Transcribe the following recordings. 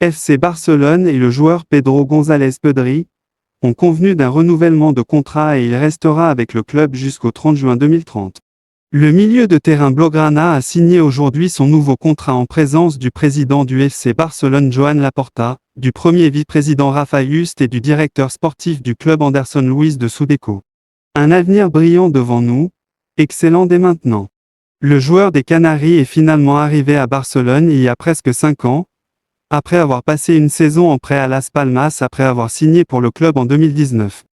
FC Barcelone et le joueur Pedro González Pedri ont convenu d'un renouvellement de contrat et il restera avec le club jusqu'au 30 juin 2030. Le milieu de terrain blaugrana a signé aujourd'hui son nouveau contrat en présence du président du FC Barcelone Joan Laporta, du premier vice-président Rafa Just et du directeur sportif du club Anderson Luis de Sudeco. Un avenir brillant devant nous, excellent dès maintenant. Le joueur des Canaries est finalement arrivé à Barcelone il y a presque 5 ans, après avoir passé une saison en prêt à Las Palmas après avoir signé pour le club en 2019.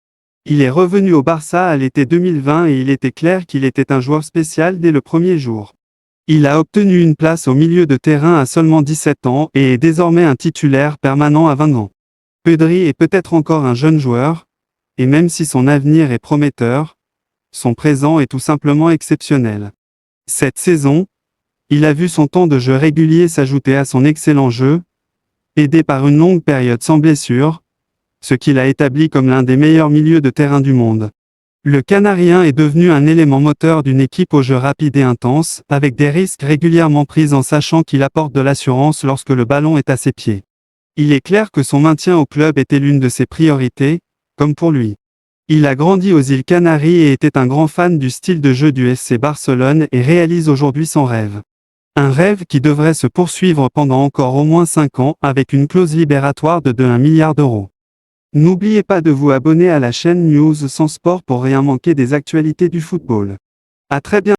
Il est revenu au Barça à l'été 2020 et il était clair qu'il était un joueur spécial dès le premier jour. Il a obtenu une place au milieu de terrain à seulement 17 ans et est désormais un titulaire permanent à 20 ans. Pedri est peut-être encore un jeune joueur, et même si son avenir est prometteur, son présent est tout simplement exceptionnel. Cette saison, il a vu son temps de jeu régulier s'ajouter à son excellent jeu, aidé par une longue période sans blessure, ce qui l'a établi comme l'un des meilleurs milieux de terrain du monde. Le Canarien est devenu un élément moteur d'une équipe au jeu rapide et intense, avec des risques régulièrement pris en sachant qu'il apporte de l'assurance lorsque le ballon est à ses pieds. Il est clair que son maintien au club était l'une de ses priorités, comme pour lui. Il a grandi aux îles Canaries et était un grand fan du style de jeu du FC Barcelone et réalise aujourd'hui son rêve. Un rêve qui devrait se poursuivre pendant encore au moins 5 ans avec une clause libératoire de 1 milliard d'euros. N'oubliez pas de vous abonner à la chaîne News Sans Sport pour rien manquer des actualités du football. À très bientôt.